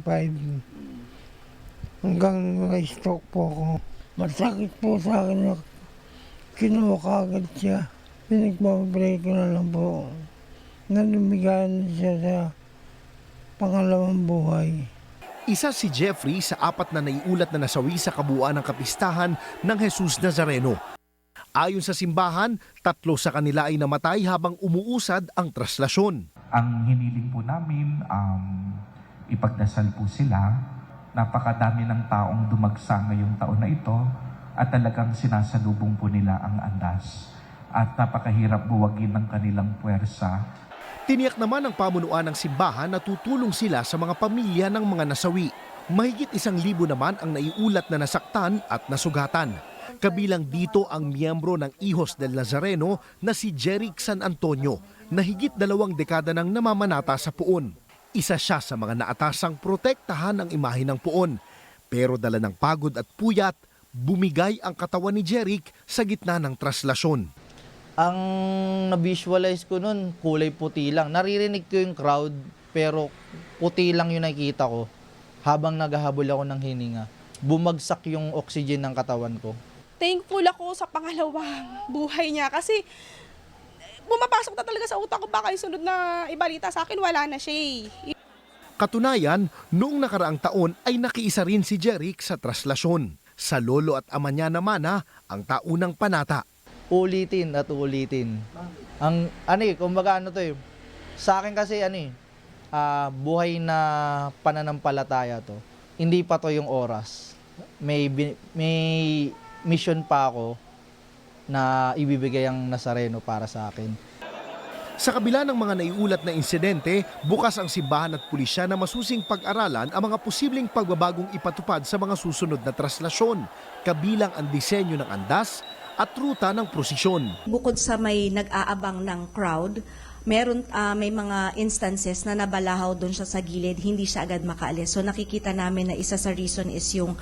Hanggang na-stroke po ako. Masakit po sa akin na kinuha kagad siya. Pinagpapabreak ko na lang po. Nalumigaan siya sa pangalawang buhay. Isa si Jeffrey sa 4 na naiulat na nasawi sa kabuuan ng kapistahan ng Jesus Nazareno. Ayon sa simbahan, 3 sa kanila ay namatay habang umuusad ang traslasyon. Ang hiniling po namin, ipagdasal po sila. Napakadami ng taong dumagsa ngayong taon na ito at talagang sinasalubong po nila ang andas. At napakahirap buwagin ng kanilang puwersa. Tiniyak naman ng pamunuan ng simbahan na tutulong sila sa mga pamilya ng mga nasawi. Mahigit 1,000 naman ang naiulat na nasaktan at nasugatan. Kabilang dito ang miyembro ng Hijos del Nazareno na si Jeric San Antonio na higit 2 dekada nang namamanata sa puon. Isa siya sa mga naatasang protektahan ang imahe ng puon. Pero dala ng pagod at puyat, bumigay ang katawan ni Jeric sa gitna ng traslasyon. Ang na-visualize ko nun, kulay puti lang. Naririnig ko yung crowd, pero puti lang yung nakikita ko habang naghahabol ako ng hininga. Bumagsak yung oxygen ng katawan ko. Thankful ako sa pangalawang buhay niya kasi pumapasok na talaga sa utak ko, baka yung sunod na ibalita sa akin, wala na siya. Katunayan, noong nakaraang taon ay nakiisa rin si Jeric sa traslasyon. Sa lolo at ama niya naman ang taunang panata. Ulitin at ulitin. Ang kumbaga sa akin kasi buhay na pananampalataya to. Hindi pa to yung oras. May mission pa ako na ibibigay ang Nazareno para sa akin. Sa kabila ng mga naiulat na insidente, bukas ang simbahan at pulisya na masusing pag-aralan ang mga posibleng pagbabagong ipatupad sa mga susunod na traslasyon, kabilang ang disenyo ng andas at ruta ng prosesyon. Bukod sa may nag-aabang ng crowd, may mga instances na nabalahaw doon siya sa gilid, hindi siya agad makaalis. So nakikita namin na isa sa reason is yung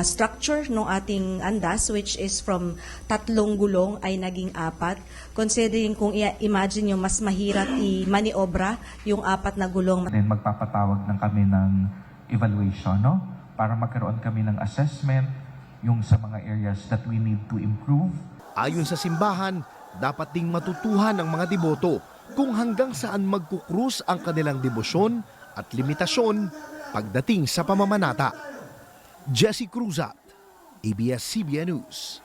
structure ng ating andas, which is from 3 gulong ay naging 4. Considering kung imagine yung mas mahirap i-maniobra yung 4 na gulong. Then magpapatawag ng kami ng evaluation, no? Para magkaroon kami ng assessment yung sa mga areas that we need to improve. Ayon sa simbahan, dapat ding matutuhan ng mga deboto kung hanggang saan magkukrus ang kanilang debosyon at limitasyon pagdating sa pamamanata. Jesse Cruzat, ABS-CBN News.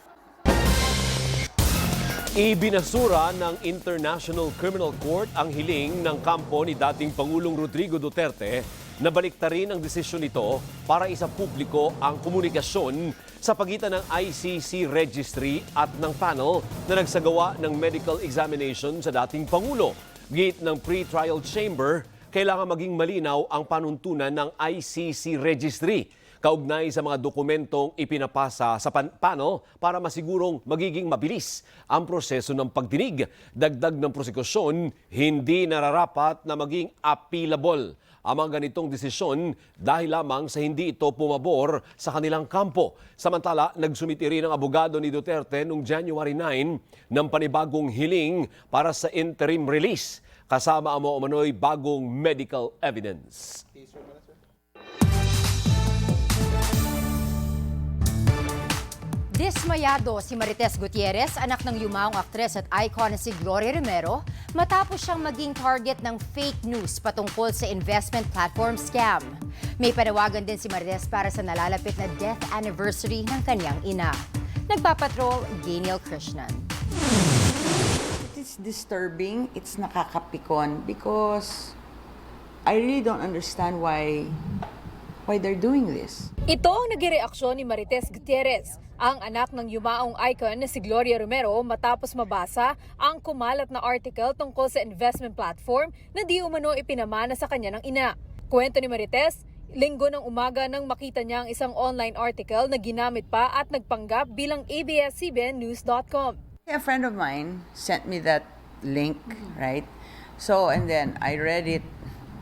Ibinasura ng International Criminal Court ang hiling ng kampo ni dating Pangulong Rodrigo Duterte na baliktarin ang desisyon nito para isa publiko ang komunikasyon sa pagitan ng ICC registry at ng panel na nagsagawa ng medical examination sa dating Pangulo. Git ng pre-trial chamber, kailangan maging malinaw ang panuntunan ng ICC registry kaugnay sa mga dokumentong ipinapasa sa panel para masigurong magiging mabilis ang proseso ng pagdinig. Dagdag ng prosekusyon, hindi nararapat na maging appealable ang mga ganitong desisyon dahil lamang sa hindi ito pumabor sa kanilang kampo. Samantala, nagsumiti rin ang abogado ni Duterte noong January 9 ng panibagong hiling para sa interim release kasama ang mga umano'y bagong medical evidence. Dismayado si Marites Gutierrez, anak ng yumaong aktres at icon na si Gloria Romero, matapos siyang maging target ng fake news patungkol sa investment platform scam. May panawagan din si Marites para sa nalalapit na death anniversary ng kanyang ina. Nagpapatrol, Daniel Krishnan. It's disturbing, it's nakakapikon because I really don't understand why they're doing this. Ito ang naging reaksyon ni Marites Gutierrez, ang anak ng yumaong icon na si Gloria Romero matapos mabasa ang kumalat na article tungkol sa investment platform na di umano ipinamana sa kanya ng ina. Kwento ni Marites, Linggo ng umaga nang makita niya ang isang online article na ginamit pa at nagpanggap bilang ABS-CBNnews.com. A friend of mine sent me that link, right? So, and then I read it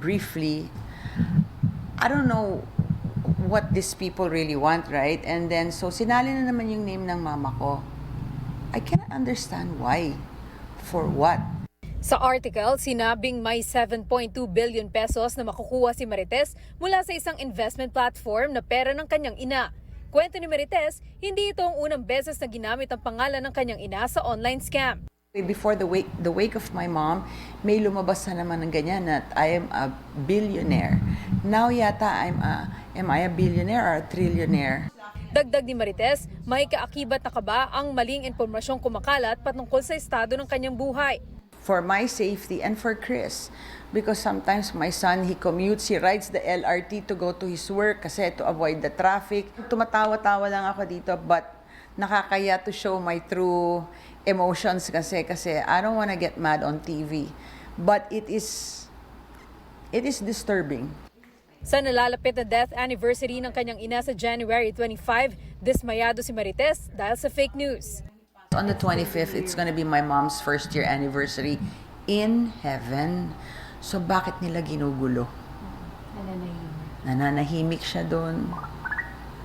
briefly. I don't know what these people really want, right? And then, so sinali na naman yung name ng mama ko. I cannot understand why. For what? Sa article, sinabing may 7.2 billion pesos na makukuha si Marites mula sa isang investment platform na pera ng kanyang ina. Kwento ni Marites, hindi ito ang unang beses na ginamit ang pangalan ng kanyang ina sa online scam. Before the wake of my mom, may lumabas na naman ng ganyan na I am a billionaire. Now yata am I a billionaire or a trillionaire? Dagdag ni Marites, may kaakibat na kaba ang maling impormasyong kumakalat patungkol sa estado ng kanyang buhay. For my safety and for Chris, because sometimes my son, he commutes, he rides the LRT to go to his work kasi to avoid the traffic. Tumatawa-tawa lang ako dito, but nakakaya to show my true emotions kasi I don't want to get mad on TV. But it is disturbing. Sa nalalapit na death anniversary ng kanyang ina sa January 25, dismayado si Marites dahil sa fake news. On the 25th, it's gonna be my mom's first year anniversary in heaven. So bakit nila ginugulo? Nananahimik siya doon.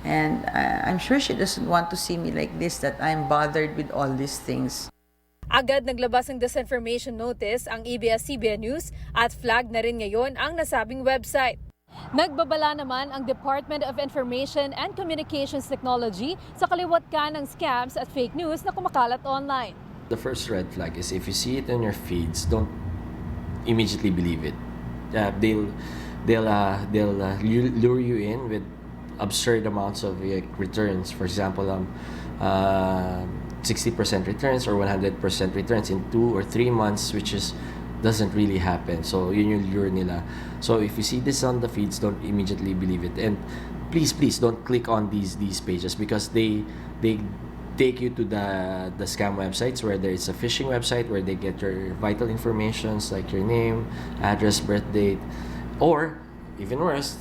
And I'm sure she doesn't want to see me like this, that I'm bothered with all these things. Agad naglabas ng disinformation notice ang ABS-CBN News at flag na rin ngayon ang nasabing website. Nagbabala naman ang Department of Information and Communications Technology sa kaliwat ka ng scams at fake news na kumakalat online. The first red flag is if you see it in your feeds, don't immediately believe it. They'll lure you in with absurd amounts of returns. For example, 60% returns or 100% returns in 2 or 3 months, which doesn't really happen. So yun yung lure nila. So if you see this on the feeds, don't immediately believe it. And please don't click on these pages because they take you to the scam websites where there is a phishing website where they get your vital informations like your name, address, birth date, or even worse,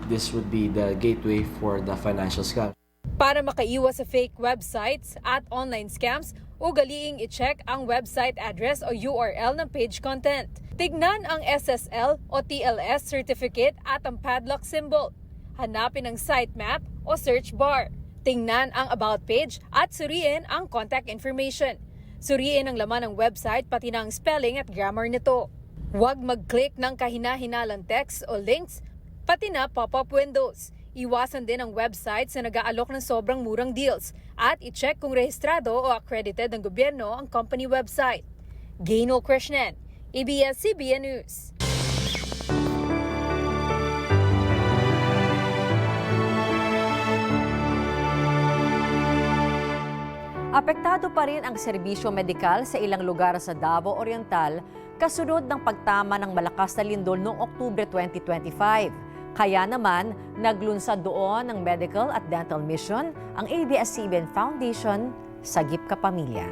this would be the gateway for the financial scam. Para makaiwas sa fake websites at online scams, ugaliing i-check ang website address o URL ng page content. Tignan ang SSL o TLS certificate at ang padlock symbol. Hanapin ang sitemap o search bar. Tingnan ang about page at suriin ang contact information. Suriin ang laman ng website pati na ang spelling at grammar nito. Huwag mag-click ng kahina-hinalang text o links, pati na pop-up windows. Iwasan din ang websites na nag-aalok ng sobrang murang deals at i-check kung rehistrado o accredited ng gobyerno ang company website. Gaino Krishnan, ABS-CBN News. Apektado pa rin ang serbisyo medikal sa ilang lugar sa Davao Oriental kasunod ng pagtama ng malakas na lindol noong Oktubre 2025. Kaya naman, naglunsad doon ng medical at dental mission ang ABS-CBN Foundation Sagip Ka Pamilya.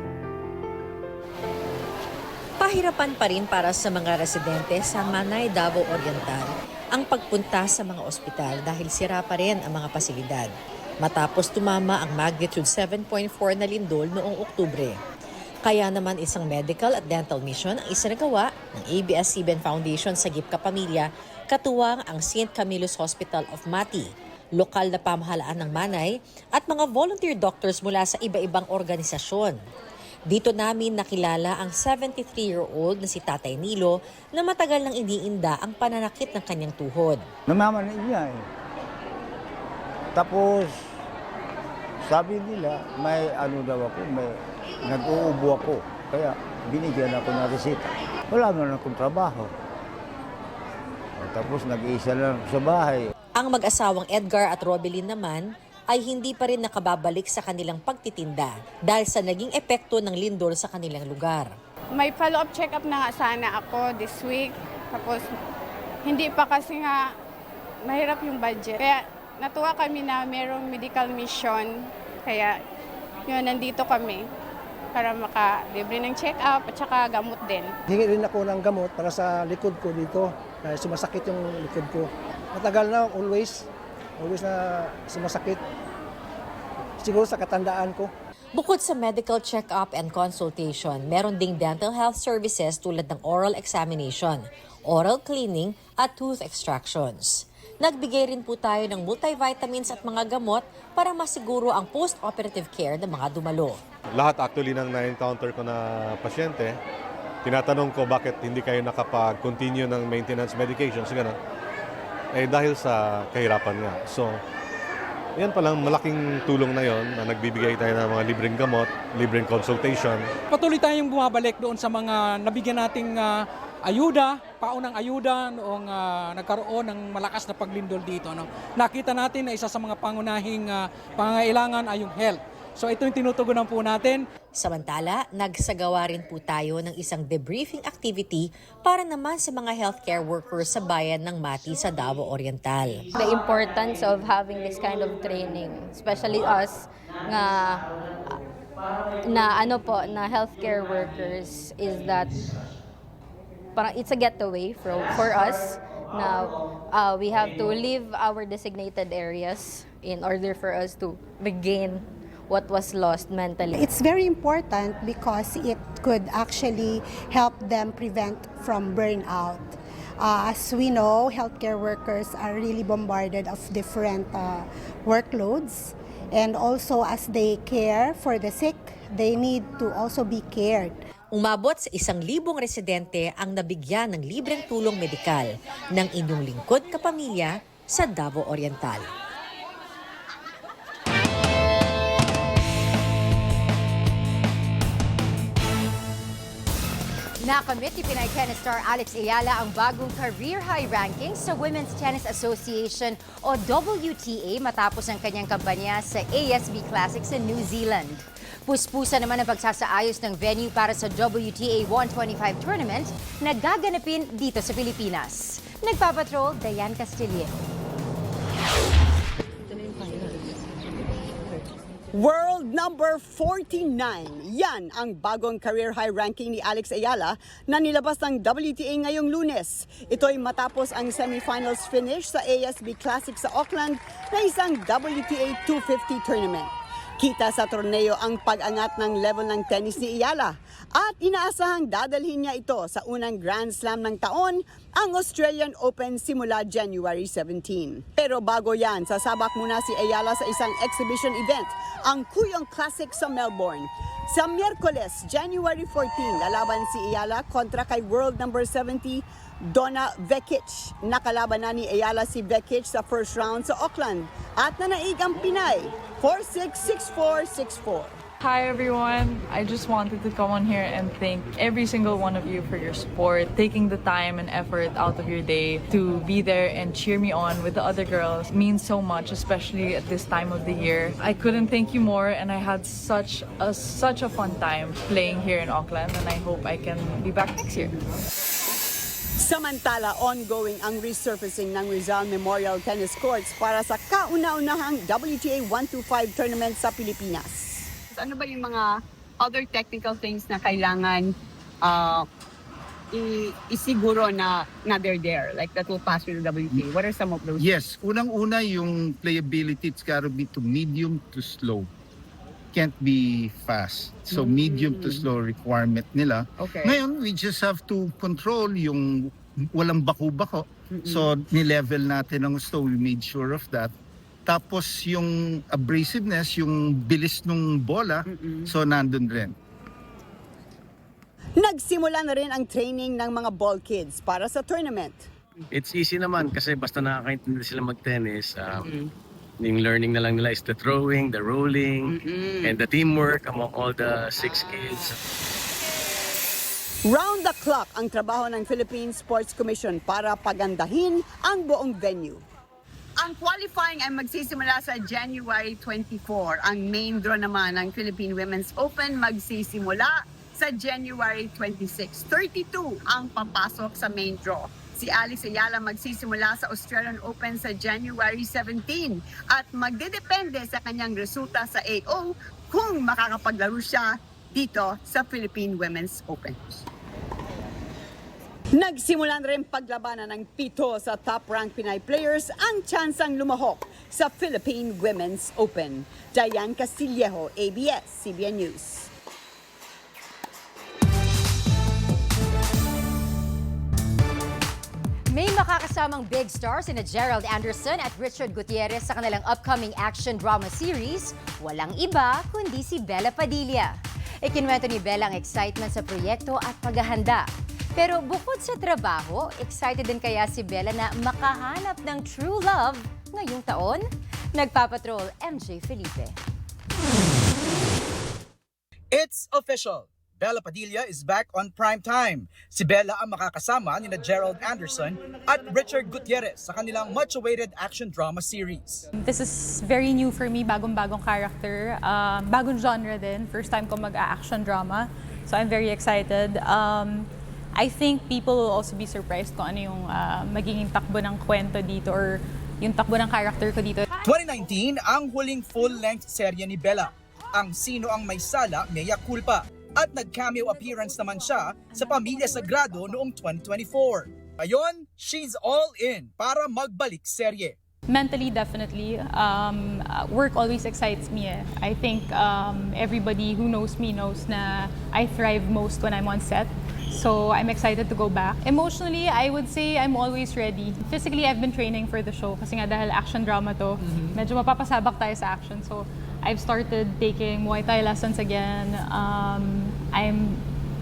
Pahirapan pa rin para sa mga residente sa Manay, Davao Oriental ang pagpunta sa mga ospital dahil sira pa rin ang mga pasilidad. Matapos tumama ang magnitude 7.4 na lindol noong Oktubre. Kaya naman isang medical at dental mission ang isinagawa ng ABS-CBN Foundation Sagip Ka Pamilya katuwang ang St. Camillus Hospital of Mati, lokal na pamahalaan ng Manay at mga volunteer doctors mula sa iba-ibang organisasyon. Dito namin nakilala ang 73-year-old na si Tatay Nilo na matagal nang iniinda ang pananakit ng kanyang tuhod. Namamanid niya eh. Tapos, sabi nila, may ano daw ako, may nag-uubo ako. Kaya binigyan ako ng resita. Wala naman akong trabaho. Tapos nag-iisa lang sa bahay. Ang mag-asawang Edgar at Robelyn naman ay hindi pa rin nakababalik sa kanilang pagtitinda dahil sa naging epekto ng lindol sa kanilang lugar. May follow-up check-up na nga sana ako this week. Tapos hindi pa kasi nga mahirap yung budget. Kaya natuwa kami na mayroong medical mission. Kaya yun, nandito kami para makalibre ng check-up at saka gamot din. Hingi rin ako ng gamot para sa likod ko dito. Dahil sumasakit yung likod ko. Matagal na, always na sumasakit. Siguro sa katandaan ko. Bukod sa medical check-up and consultation, meron ding dental health services tulad ng oral examination, oral cleaning at tooth extractions. Nagbigay rin po tayo ng multivitamins at mga gamot para masiguro ang post-operative care ng mga dumalo. Lahat actually ng na-encounter ko na pasyente, tinatanong ko bakit hindi kayo nakapag-continue ng maintenance medications, gano'n. Eh dahil sa kahirapan nga. So, yan palang malaking tulong na yon na nagbibigay tayo ng mga libreng gamot, libreng consultation. Patuloy tayong bumabalik doon sa mga nabigyan nating ayuda, paunang ayuda noong nagkaroon ng malakas na paglindol dito. No? Nakita natin na isa sa mga pangunahing pangangailangan ay yung health. So ito yung tinutugunan po natin. Samantala, nagsagawa rin po tayo ng isang debriefing activity para naman sa mga healthcare workers sa bayan ng Mati sa Davao Oriental. The importance of having this kind of training, especially us na healthcare workers, is that parang it's a getaway for us. Now, we have to leave our designated areas in order for us to regain what was lost mentally. It's very important because it could actually help them prevent from burnout. As we know, healthcare workers are really bombarded of different workloads, and also as they care for the sick, they need to also be cared. Umabot sa 1,000 residente ang nabigyan ng libreng tulong medikal ng inyong lingkod kapamilya sa Davao Oriental. Nakamit ni Pinay tennis star Alex Ayala ang bagong career high ranking sa Women's Tennis Association o WTA matapos ang kanyang kampanya sa ASB Classics sa New Zealand. Puspusa naman ang pagsasaayos ng venue para sa WTA 125 tournament na gaganapin dito sa Pilipinas. Nagpapatrol, Diane Castillejo. World number 49. Yan ang bagong career high ranking ni Alex Ayala na nilabas ng WTA ngayong Lunes. Ito ay matapos ang semifinals finish sa ASB Classic sa Auckland na isang WTA 250 tournament. Kita sa torneo ang pag-angat ng level ng tennis ni Ayala at inaasahang dadalhin niya ito sa unang Grand Slam ng taon, ang Australian Open simula January 17. Pero bago yan, sasabak muna si Ayala sa isang exhibition event, ang Kuyong Classic sa Melbourne. Sa Miyerkules, January 14, lalaban si Ayala kontra kay world number 70, Donna Vekic. Nakalaban na ni Ayala si Vekic sa first round sa Auckland at nanaig ang Pinay 4-6, 6-4, 6-4. Hi everyone, I just wanted to come on here and thank every single one of you for your support, taking the time and effort out of your day to be there and cheer me on with the other girls. It means so much, especially at this time of the year. I couldn't thank you more, and I had such a fun time playing here in Auckland, and I hope I can be back next year. Samantala, ongoing ang resurfacing ng Rizal Memorial Tennis Courts para sa kauna-unahang WTA 125 tournament sa Pilipinas. Ano ba yung mga other technical things na kailangan isiguro na they're there, like that will pass through the WTA? What are some of those? Yes, unang-una yung playability, it's gotta be to medium to slow. Can't be fast. So medium to slow requirement nila. Okay. Ngayon, we just have to control yung walang bako-bako. So ni-level natin ang slow, we made sure of that. Tapos yung abrasiveness, yung bilis ng bola, so nandun rin. Nagsimula na rin ang training ng mga ball kids para sa tournament. It's easy naman kasi basta nakakaintindi sila mag-tennis. Yung learning na lang nila is the throwing, the rolling, and the teamwork among all the 6 kids. Round the clock ang trabaho ng Philippine Sports Commission para pagandahin ang buong venue. Ang qualifying ay magsisimula sa January 24. Ang main draw naman ng Philippine Women's Open magsisimula sa January 26. 32 ang papasok sa main draw. Si Alex Ayala magsisimula sa Australian Open sa January 17 at magdedepende sa kanyang resulta sa AO kung makakapaglaro siya dito sa Philippine Women's Open. Nagsimulan rin paglabanan ng 7 sa top-ranked Pinay players ang tsansang lumahok sa Philippine Women's Open. Diane Castillejo, ABS-CBN News. May makakasamang big stars na Gerald Anderson at Richard Gutierrez sa kanilang upcoming action drama series. Walang iba kundi si Bella Padilla. Ikinwento ni Bella ang excitement sa proyekto at paghahanda. Pero bukod sa trabaho, excited din kaya si Bella na makahanap ng true love ngayong taon? Nagpapatrol MJ Felipe. It's official. Bella Padilla is back on prime time. Si Bella ang makakasama ni Gerald Anderson at Richard Gutierrez sa kanilang much-awaited action drama series. This is very new for me, bagong-bagong character, bagong genre din. First time ko mag-action drama. So I'm very excited. I think people will also be surprised kung ano yung magiging takbo ng kwento dito or yung takbo ng character ko dito. 2019, ang huling full-length serye ni Bella, ang Sino ang May Sala, Mea Culpa. At nag-cameo appearance naman siya sa Pamilya Sagrado noong 2024. Ngayon, she's all in para magbalik serye. Mentally, definitely. Work always excites me. I think everybody who knows me knows na I thrive most when I'm on set. So I'm excited to go back. Emotionally, I would say I'm always ready. Physically, I've been training for the show kasi nga dahil action drama to, medyo mapapasabak tayo sa action. So I've started taking Muay Thai lessons again. I'm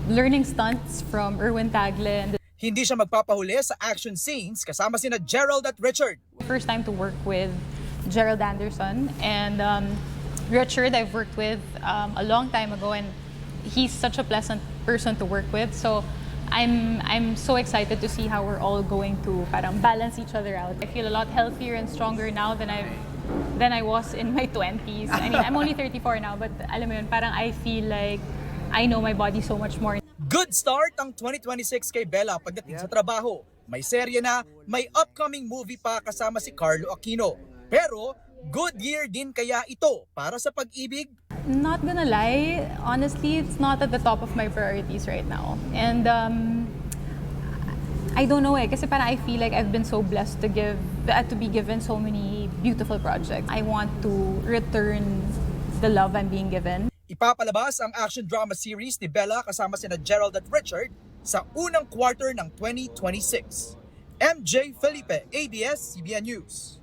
learning stunts from Erwin Tagle. Hindi siya magpapahuli sa action scenes kasama sina Gerald at Richard. First time to work with Gerald Anderson and Richard I've worked with a long time ago and he's such a pleasant person to work with. So I'm so excited to see how we're all going to parang balance each other out. I feel a lot healthier and stronger now than I was in my 20s. I mean, I'm only 34 now, but alam mo yun, parang I feel like I know my body so much more. Good start ang 2026 kay Bella pagdating sa trabaho. May serye na, may upcoming movie pa kasama si Carlo Aquino. Pero Good year din kaya ito para sa pag-ibig? Not gonna lie, honestly, it's not at the top of my priorities right now. And I don't know kasi parang I feel like I've been so blessed to be given so many beautiful projects. I want to return the love I'm being given. Ipapalabas ang action drama series ni Bella kasama sina Gerald at Richard sa unang quarter ng 2026. MJ Felipe, ABS-CBN News.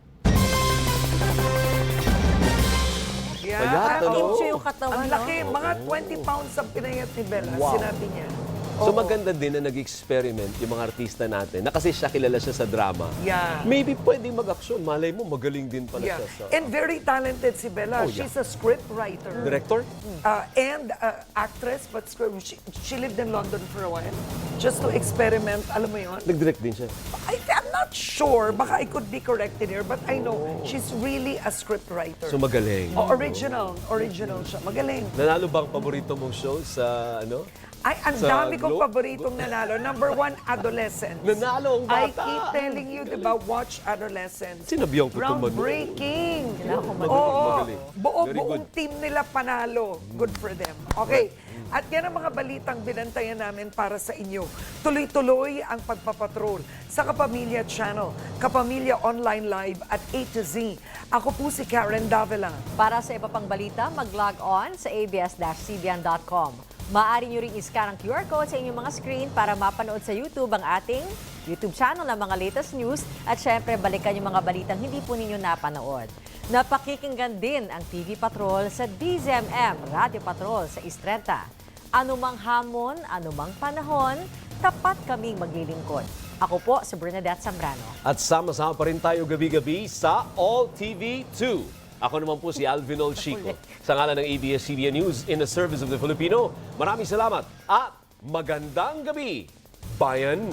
Yeah, ano? yung katawan, ang laki, mga 20 pounds ang pinayat ni Bella, sinabi niya. So maganda din na nag-experiment yung mga artista natin na kasi kilala siya sa drama. Yeah. Maybe pwedeng mag-action. Malay mo, magaling din pala siya. And very talented si Bella. She's a script writer. Director? And actress, but she lived in London for a while. Just to experiment, alam mo yun? Nag-direct din siya. I'm not sure. Baka I could be corrected here, but I know she's really a script writer. So magaling. Original siya. Magaling. Nanalo bang paborito mong show sa ano? Ay, ang Sa dami kong Globe? paboritong nanalo. Number 1, Adolescence. Nanalo ang bata. I keep telling you, diba, watch Adolescence. Sinabiyang ko tumano. Groundbreaking. Magaling. Buong team nila panalo. Good for them. Okay. At yan ang mga balitang binantayan namin para sa inyo. Tuloy-tuloy ang pagpapatrol sa Kapamilya Channel, Kapamilya Online Live at A to Z. Ako po si Karen Davila. Para sa iba pang balita, mag-log on sa abs-cbn.com. Maaari nyo rin i-scan ang QR code sa inyong mga screen para mapanood sa YouTube ang ating YouTube channel ng mga latest news at syempre balikan yung mga balitang hindi po ninyo napanood. Napakikinggan din ang TV Patrol sa DZMM Radio Patrol sa East 30. Anumang hamon, anumang panahon, tapat kaming maglilingkod. Ako po si Bernadette Zambrano. At sama-sama pa rin tayo gabi-gabi sa All TV 2. Ako naman po si Alvinol Chico. Sa ngalan ng ABS-CBN News in the service of the Filipino, maraming salamat at magandang gabi, bayan!